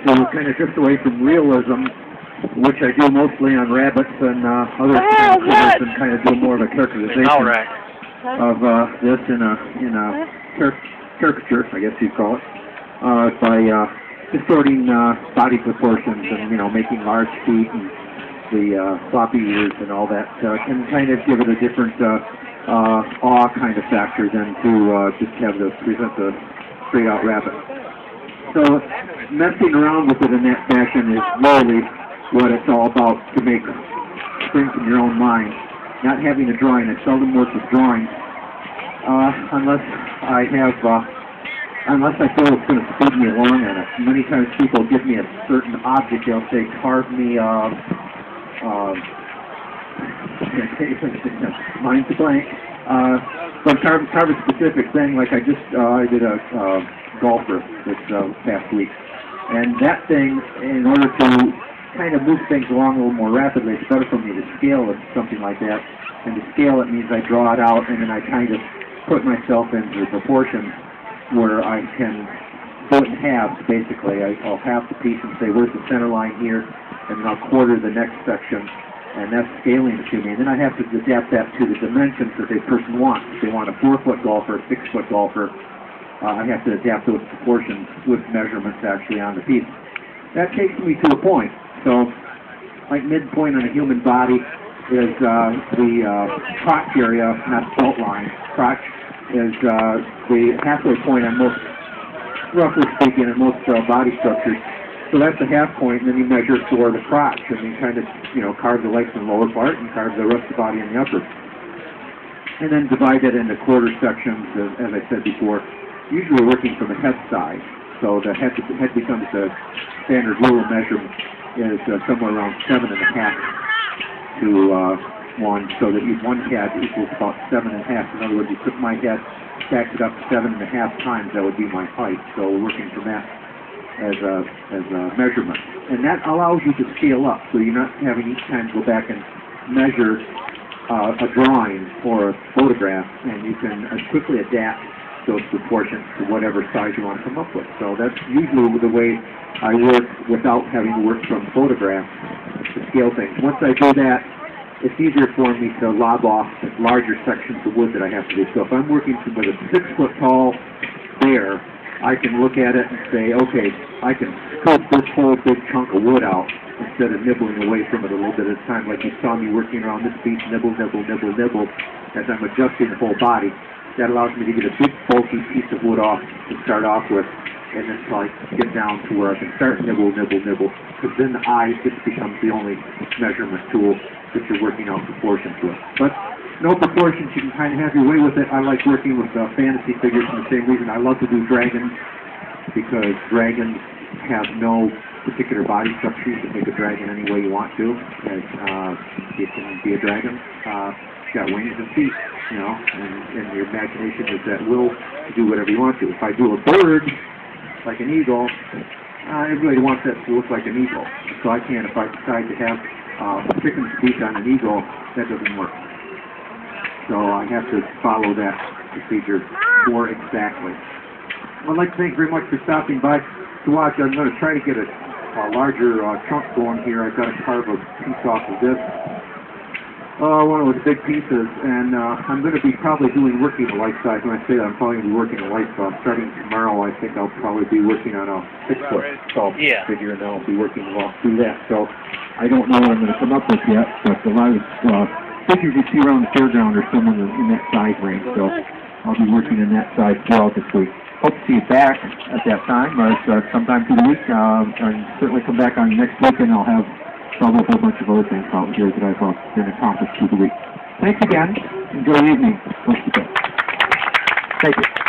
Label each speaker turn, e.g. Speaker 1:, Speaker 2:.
Speaker 1: to kind of drift away from realism, which I do mostly on rabbits and other kind of critters, and kind of do more of a characterization of this in a caricature, I guess you'd call it, by distorting body proportions and, you know, making large feet and the floppy ears and all that, can kind of give it a different awe kind of factor than to just have the present the straight out rabbit. So messing around with it in that fashion is really what it's all about, to make things in your own mind. Not having a drawing. I seldom work with drawings unless I feel it's going to speed me along on it. Many times people give me a certain object. They'll say, carve me mine's a blank. But carve a specific thing, like I did a golfer this past week. And that thing, in order to kind of move things along a little more rapidly, it's better for me to scale it, something like that. And to scale it means I draw it out, and then I kind of put myself into the proportions where I can do it in halves, basically. I'll half the piece and say, where's the center line here? And then I'll quarter the next section. And that's scaling it to me. And then I have to adapt that to the dimensions that the person wants. If they want a 4-foot golfer, 6-foot golfer, I have to adapt those proportions with measurements actually on the piece. That takes me to a point. So, like midpoint on a human body is the crotch area, not belt line. Crotch is the halfway point on most, roughly speaking, in most body structures. So that's the half point, and then you measure for the crotch, and you kind of, you know, carve the legs in the lower part and carve the rest of the body in the upper. And then divide that into quarter sections, as I said before, usually working from the head side. So the head becomes the standard rule of measurement is somewhere around 7.5 to 1, so that one head equals about 7.5. In other words, you took my head, stacked it up 7.5 times, that would be my height. So we're working from that as a measurement. And that allows you to scale up, so you're not having each time go back and measure a drawing or a photograph, and you can quickly adapt those proportions to whatever size you want to come up with. So that's usually the way I work without having to work from photographs to scale things. Once I do that, it's easier for me to lob off larger sections of wood that I have to do. So if I'm working with a 6-foot tall bear, I can look at it and say, okay, I can scope this whole big chunk of wood out instead of nibbling away from it a little bit at a time, like you saw me working around this piece, nibble, nibble, nibble, nibble, as I'm adjusting the whole body. That allows me to get a big, bulky piece of wood off to start off with, and then so I get down to where I can start nibble, nibble, nibble, because then the eye just becomes the only measurement tool that you're working out proportions with. But no proportions, you can kind of have your way with it. I like working with fantasy figures for the same reason. I love to do dragons, because dragons have no particular body structure. You can make a dragon any way you want to. You can be a dragon. It's got wings and feet, you know, and your imagination is that will to do whatever you want to. If I do a bird, like an eagle, everybody wants that to look like an eagle. So I can't. If I decide to have a chicken's beak on an eagle, that doesn't work. So I have to follow that procedure more exactly. I'd like to thank you very much for stopping by to watch. I'm going to try to get a larger chunk going here. I've got to carve a piece off of this. One of those big pieces, and I'm going to be probably working a life size. When I say that, I'm probably going to be working a life size. Starting tomorrow, I think I'll probably be working on a 6-foot tall figure, and then I'll be working along through that. So I don't know what I'm going to come up with yet, but a lot of figures you see around the fairground are somewhere in that size range. So I'll be working in that size throughout this week. Hope to see you back at that time, or sometime through the week. And certainly come back on next week, and I'll have probably a whole bunch of other things out here that I've been accomplished through the week. Thanks again. Enjoy the evening. Thank you.